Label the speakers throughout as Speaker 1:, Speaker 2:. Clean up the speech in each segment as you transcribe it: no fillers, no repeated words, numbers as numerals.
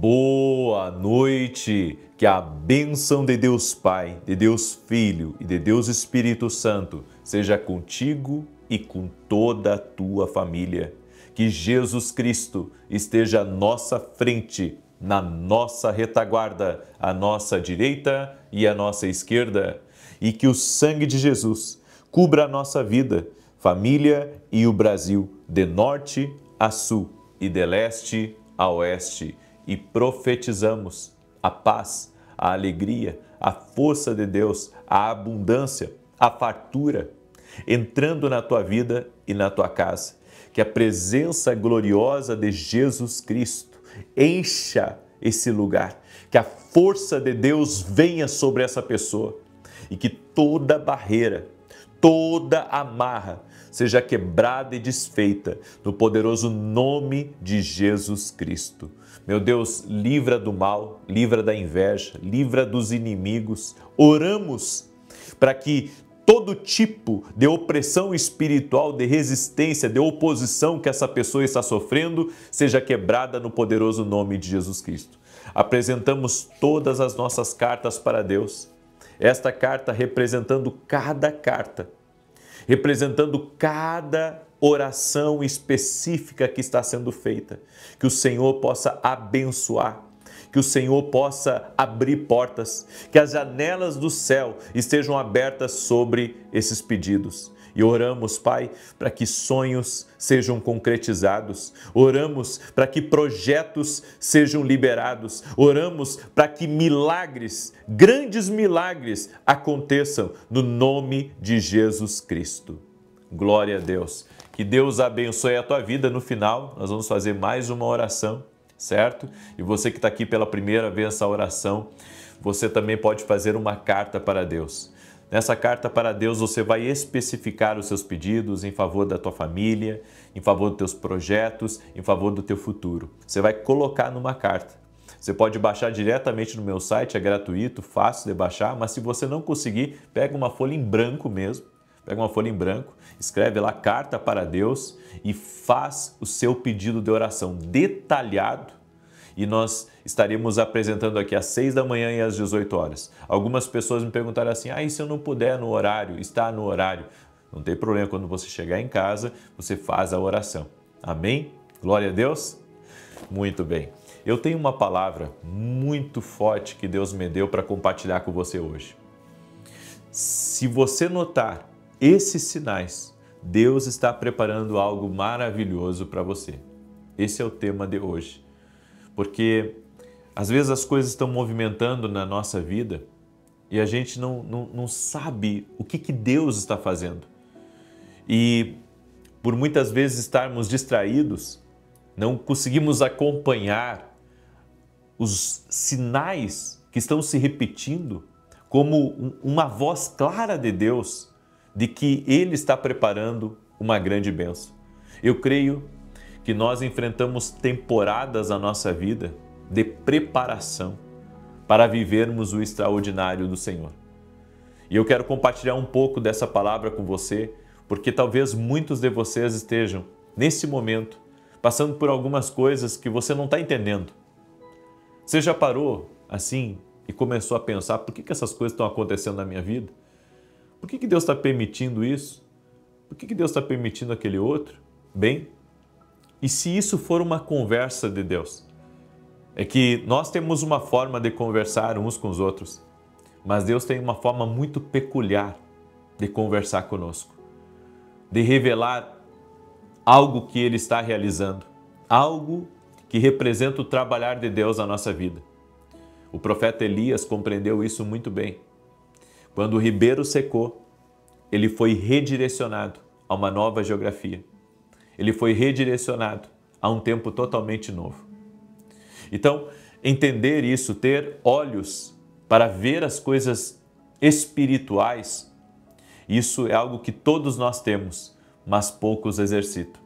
Speaker 1: Boa noite, que a bênção de Deus Pai, de Deus Filho e de Deus Espírito Santo seja contigo e com toda a tua família. Que Jesus Cristo esteja à nossa frente, na nossa retaguarda, à nossa direita e à nossa esquerda. E que o sangue de Jesus cubra a nossa vida, família e o Brasil, de norte a sul e de leste a oeste. E profetizamos a paz, a alegria, a força de Deus, a abundância, a fartura, entrando na tua vida e na tua casa. Que a presença gloriosa de Jesus Cristo encha esse lugar, que a força de Deus venha sobre essa pessoa e que toda barreira, toda amarra seja quebrada e desfeita no poderoso nome de Jesus Cristo. Meu Deus, livra do mal, livra da inveja, livra dos inimigos. Oramos para que todo tipo de opressão espiritual, de resistência, de oposição que essa pessoa está sofrendo, seja quebrada no poderoso nome de Jesus Cristo. Apresentamos todas as nossas cartas para Deus. Esta carta representando cada carta, representando cada oração específica que está sendo feita. Que o Senhor possa abençoar, que o Senhor possa abrir portas, que as janelas do céu estejam abertas sobre esses pedidos. E oramos, Pai, para que sonhos sejam concretizados. Oramos para que projetos sejam liberados. Oramos para que milagres, grandes milagres, aconteçam no nome de Jesus Cristo. Glória a Deus. Que Deus abençoe a tua vida. No final, nós vamos fazer mais uma oração, certo? E você que está aqui pela primeira vez essa oração, você também pode fazer uma carta para Deus. Nessa carta para Deus você vai especificar os seus pedidos em favor da tua família, em favor dos teus projetos, em favor do teu futuro. Você vai colocar numa carta. Você pode baixar diretamente no meu site, é gratuito, fácil de baixar, mas se você não conseguir, pega uma folha em branco mesmo. Pega uma folha em branco, escreve lá carta para Deus e faz o seu pedido de oração detalhado. E nós estaremos apresentando aqui às 6 da manhã e às 18 horas. Algumas pessoas me perguntaram assim, e se eu não puder no horário, está no horário? Não tem problema, quando você chegar em casa, você faz a oração. Amém? Glória a Deus? Muito bem. Eu tenho uma palavra muito forte que Deus me deu para compartilhar com você hoje. Se você notar esses sinais, Deus está preparando algo maravilhoso para você. Esse é o tema de hoje. Porque às vezes as coisas estão movimentando na nossa vida e a gente não sabe o que Deus está fazendo. E por muitas vezes estarmos distraídos, não conseguimos acompanhar os sinais que estão se repetindo como uma voz clara de Deus de que Ele está preparando uma grande bênção. Eu creio que nós enfrentamos temporadas na nossa vida de preparação para vivermos o extraordinário do Senhor. E eu quero compartilhar um pouco dessa palavra com você, porque talvez muitos de vocês estejam, nesse momento, passando por algumas coisas que você não está entendendo. Você já parou assim e começou a pensar, por que essas coisas estão acontecendo na minha vida? Por que Deus está permitindo isso? Por que Deus está permitindo aquele outro? Bem, e se isso for uma conversa de Deus? É que nós temos uma forma de conversar uns com os outros, mas Deus tem uma forma muito peculiar de conversar conosco, de revelar algo que Ele está realizando, algo que representa o trabalhar de Deus na nossa vida. O profeta Elias compreendeu isso muito bem. Quando o ribeiro secou, ele foi redirecionado a uma nova geografia. Ele foi redirecionado a um tempo totalmente novo. Então, entender isso, ter olhos para ver as coisas espirituais, isso é algo que todos nós temos, mas poucos exercitam.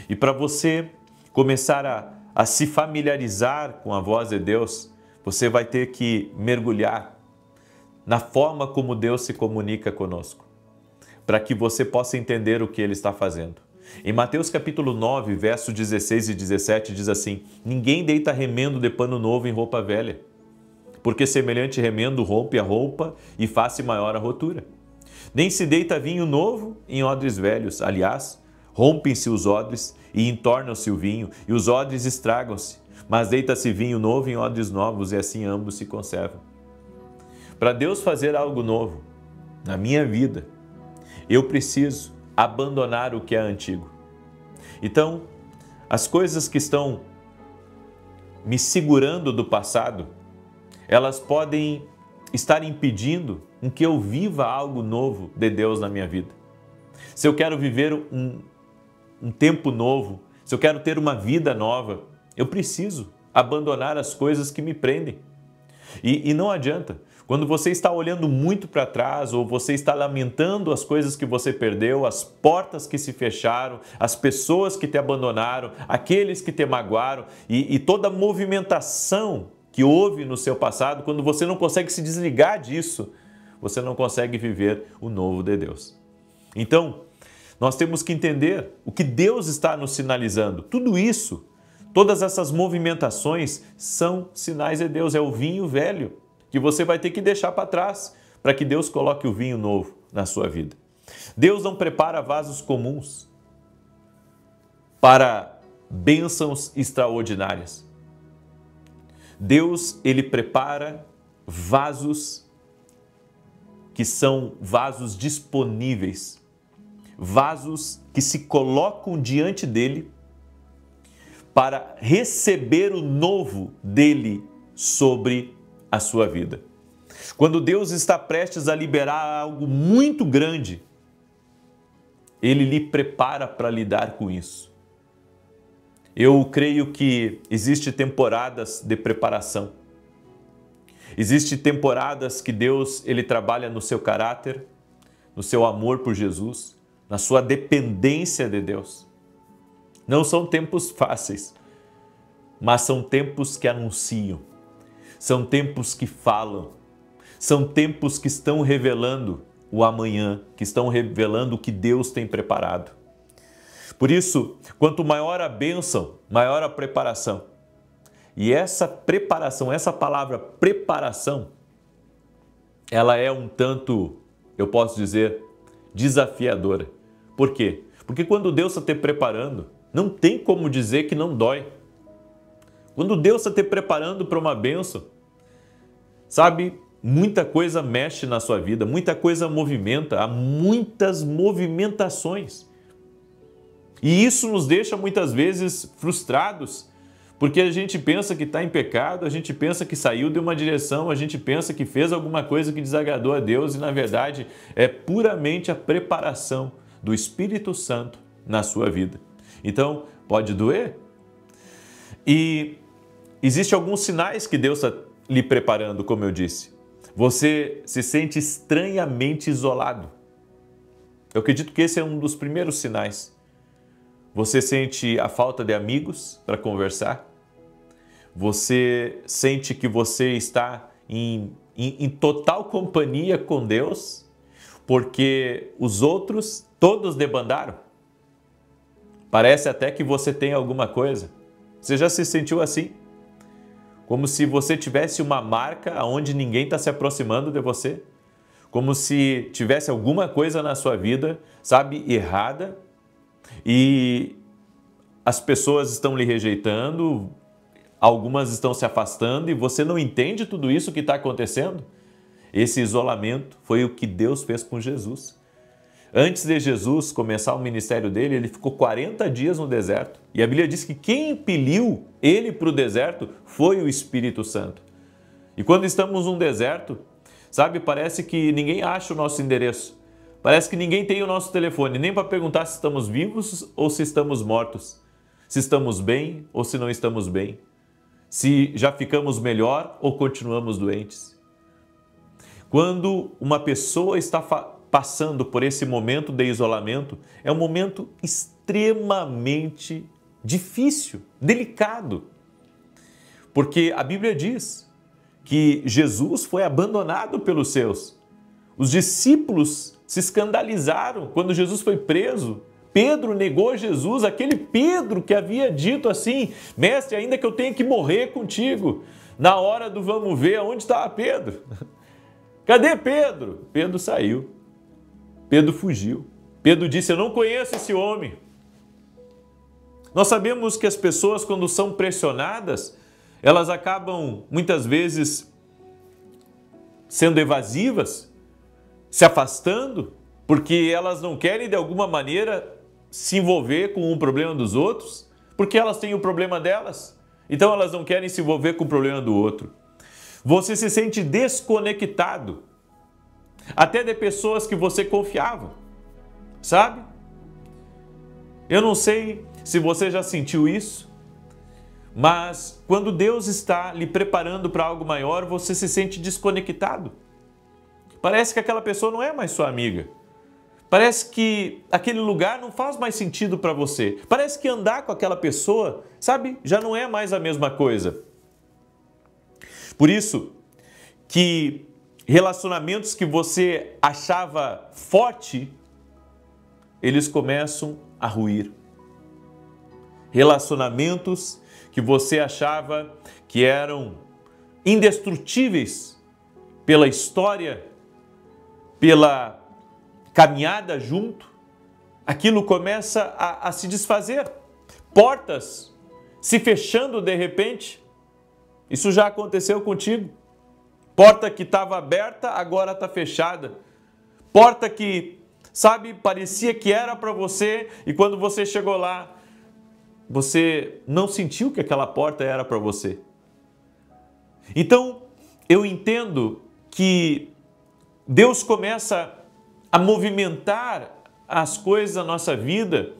Speaker 1: E para você começar a se familiarizar com a voz de Deus, você vai ter que mergulhar na forma como Deus se comunica conosco, para que você possa entender o que Ele está fazendo. Em Mateus capítulo 9, versos 16 e 17 diz assim: ninguém deita remendo de pano novo em roupa velha, porque semelhante remendo rompe a roupa e faz-se maior a rotura. Nem se deita vinho novo em odres velhos, aliás, rompem-se os odres e entornam-se o vinho, e os odres estragam-se, mas deita-se vinho novo em odres novos, e assim ambos se conservam. Para Deus fazer algo novo na minha vida, eu preciso abandonar o que é antigo. Então, as coisas que estão me segurando do passado, elas podem estar impedindo que eu viva algo novo de Deus na minha vida. Se eu quero viver um tempo novo, se eu quero ter uma vida nova, eu preciso abandonar as coisas que me prendem. E não adianta. Quando você está olhando muito para trás ou você está lamentando as coisas que você perdeu, as portas que se fecharam, as pessoas que te abandonaram, aqueles que te magoaram e toda a movimentação que houve no seu passado, quando você não consegue se desligar disso, você não consegue viver o novo de Deus. Então, nós temos que entender o que Deus está nos sinalizando. Tudo isso, todas essas movimentações são sinais de Deus, é o vinho velho que você vai ter que deixar para trás para que Deus coloque o vinho novo na sua vida. Deus não prepara vasos comuns para bênçãos extraordinárias. Deus, ele prepara vasos que são vasos disponíveis, vasos que se colocam diante dele para receber o novo dele sobre a sua vida. Quando Deus está prestes a liberar algo muito grande, ele lhe prepara para lidar com isso. Eu creio que existem temporadas de preparação. Existem temporadas que Deus ele trabalha no seu caráter, no seu amor por Jesus, na sua dependência de Deus. Não são tempos fáceis, mas são tempos que anunciam, são tempos que falam, são tempos que estão revelando o amanhã, que estão revelando o que Deus tem preparado. Por isso, quanto maior a bênção, maior a preparação. E essa preparação, essa palavra preparação, ela é um tanto, eu posso dizer, desafiadora. Por quê? Porque quando Deus está te preparando, não tem como dizer que não dói. Quando Deus está te preparando para uma bênção, sabe, muita coisa mexe na sua vida, muita coisa movimenta, há muitas movimentações. E isso nos deixa muitas vezes frustrados, porque a gente pensa que está em pecado, a gente pensa que saiu de uma direção, a gente pensa que fez alguma coisa que desagradou a Deus e na verdade é puramente a preparação do Espírito Santo na sua vida. Então, pode doer. E existem alguns sinais que Deus está lhe preparando, como eu disse. Você se sente estranhamente isolado. Eu acredito que esse é um dos primeiros sinais. Você sente a falta de amigos para conversar. Você sente que você está em total companhia com Deus, porque os outros todos debandaram. Parece até que você tem alguma coisa. Você já se sentiu assim? Como se você tivesse uma marca onde ninguém está se aproximando de você? Como se tivesse alguma coisa na sua vida, sabe, errada? E as pessoas estão lhe rejeitando, algumas estão se afastando e você não entende tudo isso que está acontecendo? Esse isolamento foi o que Deus fez com Jesus. Antes de Jesus começar o ministério dele, ele ficou 40 dias no deserto. E a Bíblia diz que quem impeliu ele para o deserto foi o Espírito Santo. E quando estamos num deserto, sabe, parece que ninguém acha o nosso endereço. Parece que ninguém tem o nosso telefone, nem para perguntar se estamos vivos ou se estamos mortos. Se estamos bem ou se não estamos bem. Se já ficamos melhor ou continuamos doentes. Quando uma pessoa está passando por esse momento de isolamento, é um momento extremamente difícil, delicado. Porque a Bíblia diz que Jesus foi abandonado pelos seus. Os discípulos se escandalizaram quando Jesus foi preso, Pedro negou Jesus, aquele Pedro que havia dito assim: mestre, ainda que eu tenha que morrer contigo. Na hora do vamos ver, onde estava Pedro? Cadê Pedro? Pedro saiu. Pedro fugiu. Pedro disse: eu não conheço esse homem. Nós sabemos que as pessoas, quando são pressionadas, elas acabam muitas vezes sendo evasivas, se afastando, porque elas não querem de alguma maneira se envolver com o problema dos outros, porque elas têm o problema delas. Então elas não querem se envolver com o problema do outro. Você se sente desconectado, até de pessoas que você confiava, sabe? Eu não sei se você já sentiu isso, mas quando Deus está lhe preparando para algo maior, você se sente desconectado. Parece que aquela pessoa não é mais sua amiga. Parece que aquele lugar não faz mais sentido para você. Parece que andar com aquela pessoa, sabe, já não é mais a mesma coisa. Por isso que relacionamentos que você achava forte, eles começam a ruir. Relacionamentos que você achava que eram indestrutíveis pela história, pela caminhada junto, aquilo começa a se desfazer. Portas se fechando de repente. Isso já aconteceu contigo. Porta que estava aberta, agora está fechada. Porta que, sabe, parecia que era para você e quando você chegou lá, você não sentiu que aquela porta era para você. Então, eu entendo que Deus começa a movimentar as coisas da nossa vida,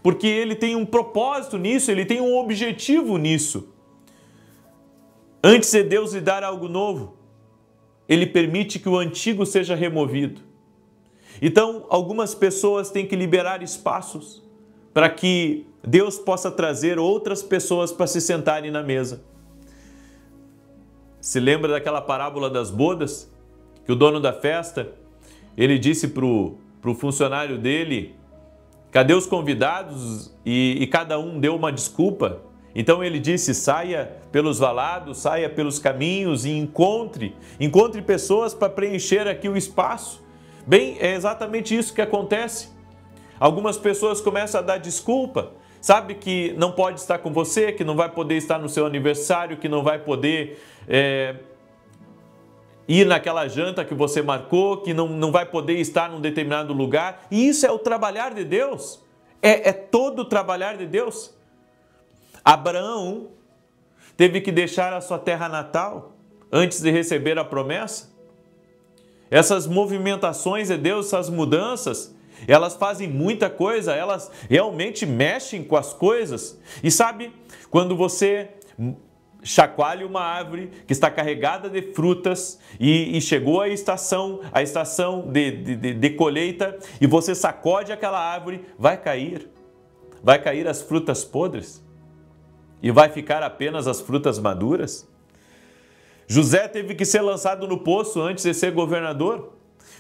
Speaker 1: porque Ele tem um propósito nisso, Ele tem um objetivo nisso. Antes de Deus lhe dar algo novo, Ele permite que o antigo seja removido. Então, algumas pessoas têm que liberar espaços para que Deus possa trazer outras pessoas para se sentarem na mesa. Se lembra daquela parábola das bodas? Que o dono da festa, ele disse para o funcionário dele: cadê os convidados? E cada um deu uma desculpa. Então ele disse: saia pelos valados, saia pelos caminhos e encontre pessoas para preencher aqui o espaço. Bem, é exatamente isso que acontece. Algumas pessoas começam a dar desculpa, sabe que não pode estar com você, que não vai poder estar no seu aniversário, que não vai poder ir naquela janta que você marcou, que não vai poder estar num determinado lugar. E isso é o trabalhar de Deus. É todo o trabalhar de Deus. Abraão teve que deixar a sua terra natal antes de receber a promessa. Essas movimentações de Deus, essas mudanças, elas fazem muita coisa, elas realmente mexem com as coisas. E sabe, quando você chacoalha uma árvore que está carregada de frutas e chegou a estação de colheita e você sacode aquela árvore, vai cair as frutas podres e vai ficar apenas as frutas maduras. José teve que ser lançado no poço antes de ser governador.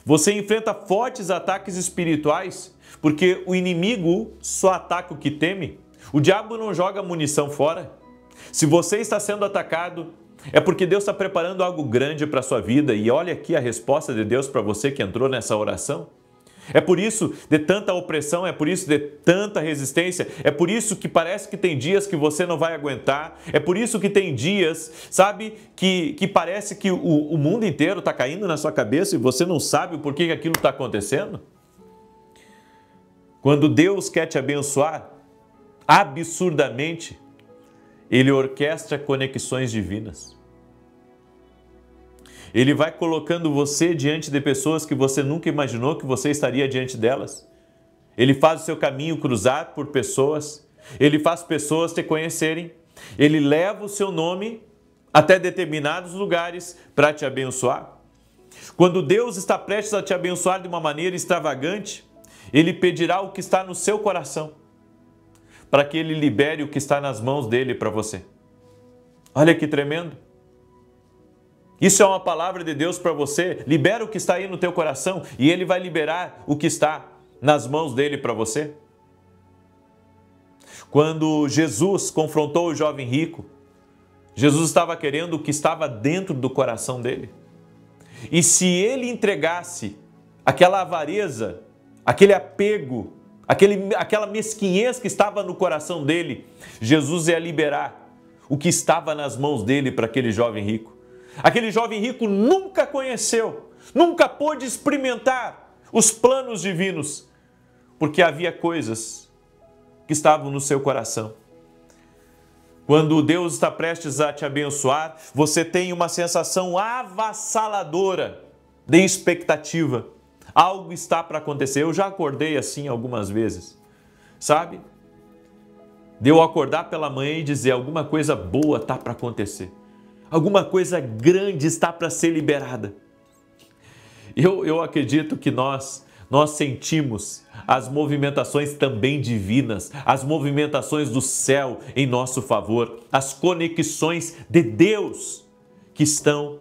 Speaker 1: Você enfrenta fortes ataques espirituais, porque o inimigo só ataca o que teme. O diabo não joga munição fora. Se você está sendo atacado, é porque Deus está preparando algo grande para a sua vida. E olha aqui a resposta de Deus para você que entrou nessa oração. É por isso de tanta opressão, é por isso de tanta resistência, é por isso que parece que tem dias que você não vai aguentar, é por isso que tem dias, sabe, que parece que o mundo inteiro está caindo na sua cabeça e você não sabe o porquê que aquilo está acontecendo. Quando Deus quer te abençoar, absurdamente, Ele orquestra conexões divinas. Ele vai colocando você diante de pessoas que você nunca imaginou que você estaria diante delas. Ele faz o seu caminho cruzar por pessoas. Ele faz pessoas te conhecerem. Ele leva o seu nome até determinados lugares para te abençoar. Quando Deus está prestes a te abençoar de uma maneira extravagante, Ele pedirá o que está no seu coração, para que Ele libere o que está nas mãos dEle para você. Olha que tremendo! Isso é uma palavra de Deus para você. Libera o que está aí no teu coração e Ele vai liberar o que está nas mãos dEle para você. Quando Jesus confrontou o jovem rico, Jesus estava querendo o que estava dentro do coração dele. E se ele entregasse aquela avareza, aquele apego, aquela mesquinhez que estava no coração dele, Jesus ia liberar o que estava nas mãos dele para aquele jovem rico. Aquele jovem rico nunca conheceu, nunca pôde experimentar os planos divinos, porque havia coisas que estavam no seu coração. Quando Deus está prestes a te abençoar, você tem uma sensação avassaladora de expectativa. Algo está para acontecer. Eu já acordei assim algumas vezes, sabe? De eu acordar pela manhã e dizer alguma coisa boa está para acontecer. Alguma coisa grande está para ser liberada. Eu acredito que nós sentimos as movimentações também divinas, as movimentações do céu em nosso favor, as conexões de Deus que estão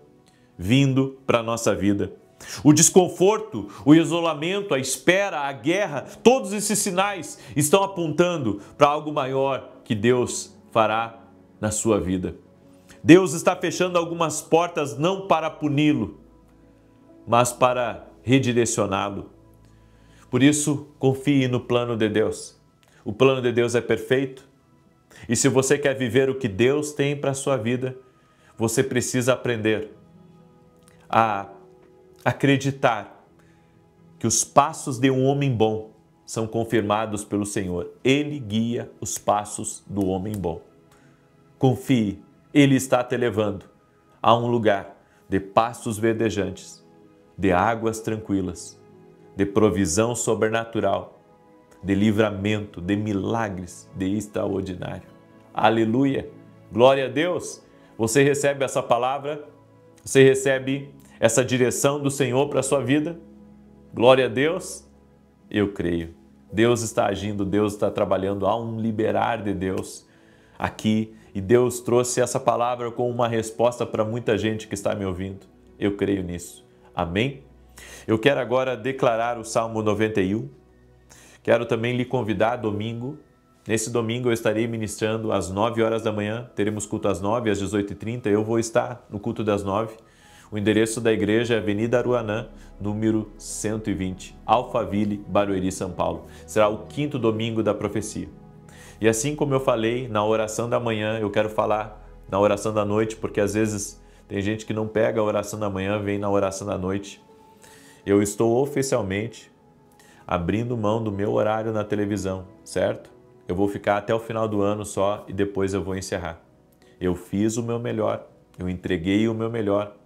Speaker 1: vindo para a nossa vida. O desconforto, o isolamento, a espera, a guerra, todos esses sinais estão apontando para algo maior que Deus fará na sua vida. Deus está fechando algumas portas não para puni-lo, mas para redirecioná-lo. Por isso, confie no plano de Deus. O plano de Deus é perfeito. E se você quer viver o que Deus tem para a sua vida, você precisa aprender a acreditar que os passos de um homem bom são confirmados pelo Senhor. Ele guia os passos do homem bom. Confie, Ele está te levando a um lugar de pastos verdejantes, de águas tranquilas, de provisão sobrenatural, de livramento, de milagres, de extraordinário. Aleluia! Glória a Deus! Você recebe essa palavra? Você recebe essa direção do Senhor para a sua vida? Glória a Deus! Eu creio. Deus está agindo, Deus está trabalhando, há um liberar de Deus aqui e Deus trouxe essa palavra com uma resposta para muita gente que está me ouvindo. Eu creio nisso. Amém? Eu quero agora declarar o Salmo 91. Quero também lhe convidar domingo. Nesse domingo eu estarei ministrando às 9 horas da manhã. Teremos culto às 9, às 18h30. Eu vou estar no culto das 9. O endereço da igreja é Avenida Aruanã, número 120, Alphaville, Barueri, São Paulo. Será o 5º domingo da profecia. E assim como eu falei na oração da manhã, eu quero falar na oração da noite, porque às vezes tem gente que não pega a oração da manhã, vem na oração da noite. Eu estou oficialmente abrindo mão do meu horário na televisão, certo? Eu vou ficar até o final do ano só e depois eu vou encerrar. Eu fiz o meu melhor, eu entreguei o meu melhor.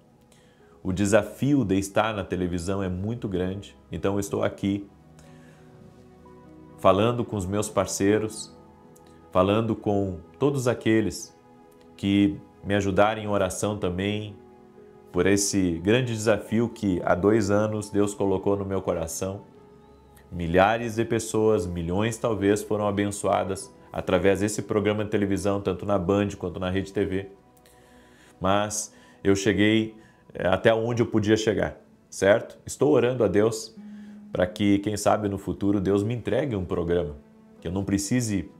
Speaker 1: O desafio de estar na televisão é muito grande, então eu estou aqui falando com os meus parceiros, falando com todos aqueles que me ajudarem em oração também, por esse grande desafio que há 2 anos Deus colocou no meu coração. Milhares de pessoas, milhões talvez, foram abençoadas através desse programa de televisão, tanto na Band quanto na Rede TV. Mas eu cheguei até onde eu podia chegar, certo? Estou orando a Deus para que, quem sabe, no futuro Deus me entregue um programa, que eu não precise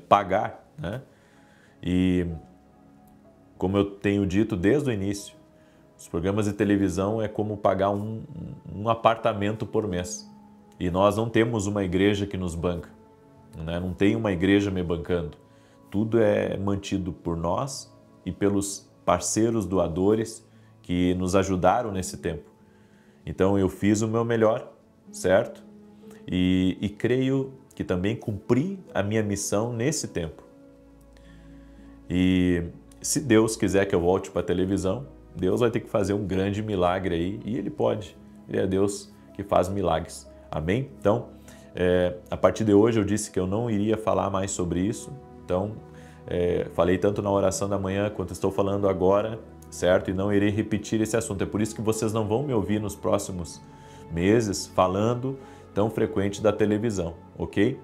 Speaker 1: pagar, né? E como eu tenho dito desde o início, os programas de televisão é como pagar um apartamento por mês. E nós não temos uma igreja que nos banca, né? Não tem uma igreja me bancando. Tudo é mantido por nós e pelos parceiros doadores que nos ajudaram nesse tempo. Então eu fiz o meu melhor, certo? E creio que também cumpri a minha missão nesse tempo. E se Deus quiser que eu volte para a televisão, Deus vai ter que fazer um grande milagre aí, e Ele pode. Ele é Deus que faz milagres. Amém? Então, a partir de hoje eu disse que eu não iria falar mais sobre isso. Então, falei tanto na oração da manhã quanto estou falando agora, certo? E não irei repetir esse assunto. É por isso que vocês não vão me ouvir nos próximos meses falando tão frequente da televisão, ok?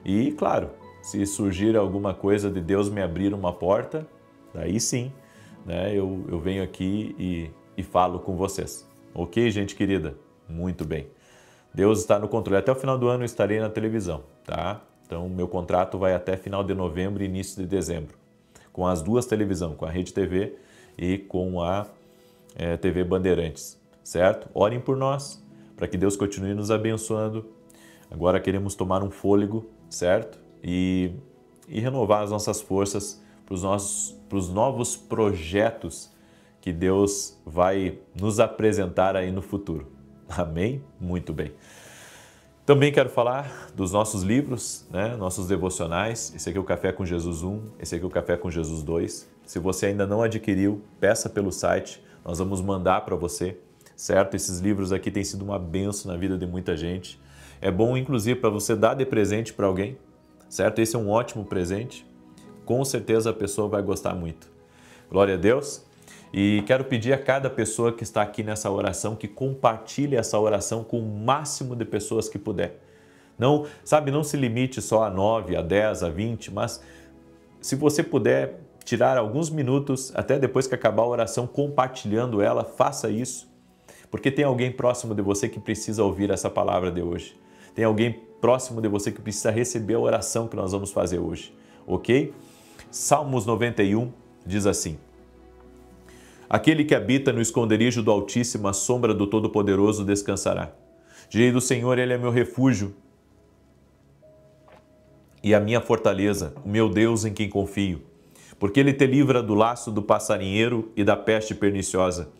Speaker 1: E, claro, se surgir alguma coisa de Deus me abrir uma porta, daí sim, né, eu venho aqui e falo com vocês. Ok, gente querida? Muito bem. Deus está no controle. Até o final do ano eu estarei na televisão, tá? Então, meu contrato vai até final de novembro e início de dezembro, com as duas televisões, com a Rede TV e com a TV Bandeirantes, certo? Orem por nós, para que Deus continue nos abençoando. Agora queremos tomar um fôlego, certo? E renovar as nossas forças para os novos projetos que Deus vai nos apresentar aí no futuro. Amém? Muito bem. Também quero falar dos nossos livros, né? Nossos devocionais. Esse aqui é o Café com Jesus 1, esse aqui é o Café com Jesus 2. Se você ainda não adquiriu, peça pelo site, nós vamos mandar para você, certo? Esses livros aqui têm sido uma bênção na vida de muita gente. É bom, inclusive, para você dar de presente para alguém, certo? Esse é um ótimo presente. Com certeza a pessoa vai gostar muito. Glória a Deus. E quero pedir a cada pessoa que está aqui nessa oração que compartilhe essa oração com o máximo de pessoas que puder. Não, sabe, não se limite só a 9, a 10, a 20, mas se você puder tirar alguns minutos, até depois que acabar a oração, compartilhando ela, faça isso. Porque tem alguém próximo de você que precisa ouvir essa palavra de hoje. Tem alguém próximo de você que precisa receber a oração que nós vamos fazer hoje, ok? Salmos 91 diz assim: aquele que habita no esconderijo do Altíssimo, à sombra do Todo-Poderoso descansará. Direi do Senhor, Ele é meu refúgio e a minha fortaleza, o meu Deus em quem confio. Porque Ele te livra do laço do passarinheiro e da peste perniciosa.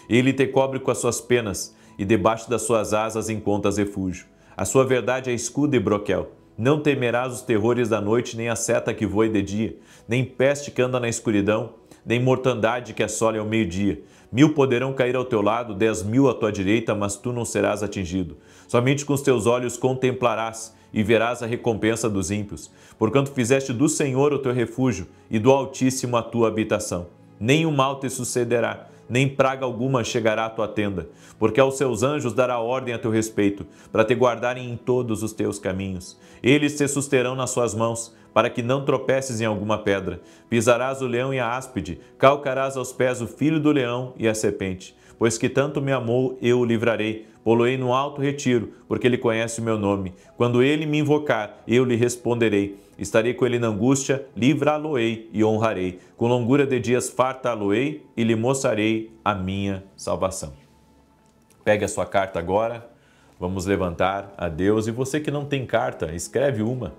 Speaker 1: Ele te cobre com as suas penas e debaixo das suas asas encontras refúgio. A sua verdade é escudo e broquel. Não temerás os terrores da noite, nem a seta que voe de dia, nem peste que anda na escuridão, nem mortandade que assole ao meio-dia. 1000 poderão cair ao teu lado, 10.000 à tua direita, mas tu não serás atingido. Somente com os teus olhos contemplarás e verás a recompensa dos ímpios, porquanto fizeste do Senhor o teu refúgio e do Altíssimo a tua habitação. Nem o mal te sucederá, nem praga alguma chegará à tua tenda, porque aos seus anjos dará ordem a teu respeito, para te guardarem em todos os teus caminhos. Eles te susterão nas suas mãos, para que não tropeces em alguma pedra. Pisarás o leão e a áspide, calcarás aos pés o filho do leão e a serpente. Pois que tanto me amou, eu o livrarei, pô-lo-ei no alto retiro, porque ele conhece o meu nome. Quando ele me invocar, eu lhe responderei. Estarei com ele na angústia, livrá-lo-ei e honrarei. Com longura de dias fartá-lo-ei e lhe mostrarei a minha salvação. Pegue a sua carta agora, vamos levantar a Deus. E você que não tem carta, escreve uma.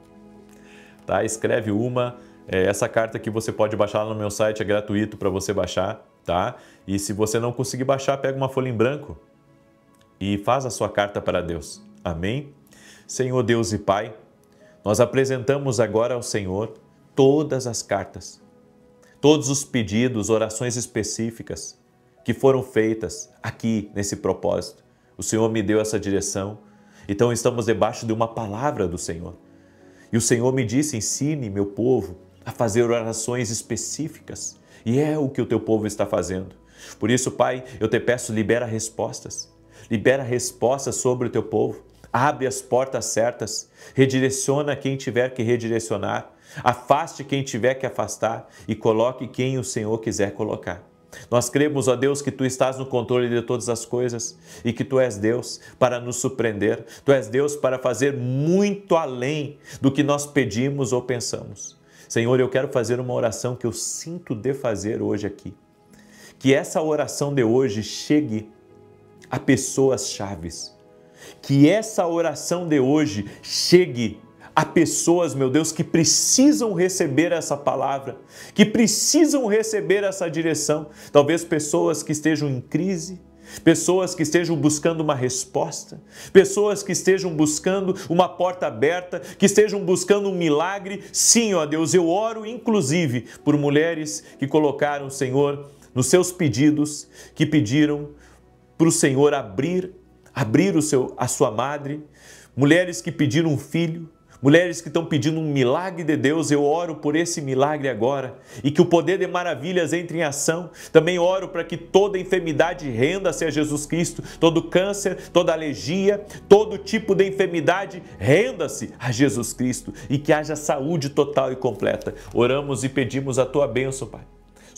Speaker 1: Tá? Escreve uma. Essa carta que você pode baixar lá no meu site, é gratuito para você baixar. Tá? E se você não conseguir baixar, pega uma folha em branco e faz a sua carta para Deus. Amém? Senhor Deus e Pai, nós apresentamos agora ao Senhor todas as cartas, todos os pedidos, orações específicas que foram feitas aqui nesse propósito. O Senhor me deu essa direção, então estamos debaixo de uma palavra do Senhor. E o Senhor me disse, ensine meu povo a fazer orações específicas. E é o que o teu povo está fazendo. Por isso, Pai, eu te peço, libera respostas. Libera respostas sobre o teu povo. Abre as portas certas. Redireciona quem tiver que redirecionar. Afaste quem tiver que afastar. E coloque quem o Senhor quiser colocar. Nós cremos, ó Deus, que Tu estás no controle de todas as coisas e que Tu és Deus para nos surpreender. Tu és Deus para fazer muito além do que nós pedimos ou pensamos. Senhor, eu quero fazer uma oração que eu sinto de fazer hoje aqui. Que essa oração de hoje chegue a pessoas chaves. Que essa oração de hoje chegue a pessoas, meu Deus, que precisam receber essa palavra, que precisam receber essa direção. Talvez pessoas que estejam em crise, pessoas que estejam buscando uma resposta, pessoas que estejam buscando uma porta aberta, que estejam buscando um milagre. Sim, ó Deus, eu oro inclusive por mulheres que colocaram, Senhor, nos seus pedidos, que pediram para o Senhor abrir a sua madre, mulheres que pediram um filho, mulheres que estão pedindo um milagre de Deus. Eu oro por esse milagre agora e que o poder de maravilhas entre em ação. Também oro para que toda enfermidade renda-se a Jesus Cristo, todo câncer, toda alergia, todo tipo de enfermidade renda-se a Jesus Cristo e que haja saúde total e completa. Oramos e pedimos a Tua bênção, Pai,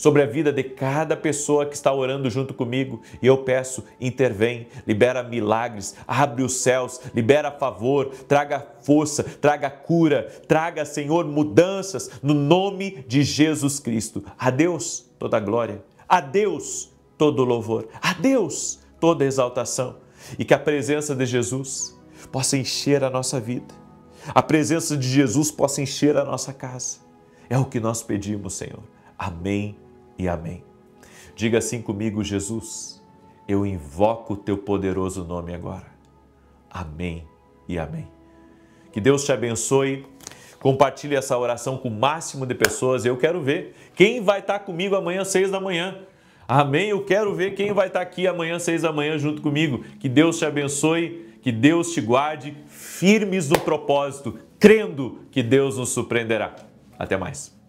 Speaker 1: sobre a vida de cada pessoa que está orando junto comigo. E eu peço, intervém, libera milagres, abre os céus, libera favor, traga força, traga cura, traga, Senhor, mudanças no nome de Jesus Cristo. A Deus toda a glória, a Deus todo o louvor, a Deus toda a exaltação. E que a presença de Jesus possa encher a nossa vida, a presença de Jesus possa encher a nossa casa. É o que nós pedimos, Senhor. Amém e amém. Diga assim comigo: Jesus, eu invoco o teu poderoso nome agora. Amém e amém. Que Deus te abençoe. Compartilhe essa oração com o máximo de pessoas. Eu quero ver quem vai estar comigo amanhã às 6 da manhã. Amém? Eu quero ver quem vai estar aqui amanhã às 6 da manhã junto comigo. Que Deus te abençoe, que Deus te guarde, firmes no propósito, crendo que Deus nos surpreenderá. Até mais.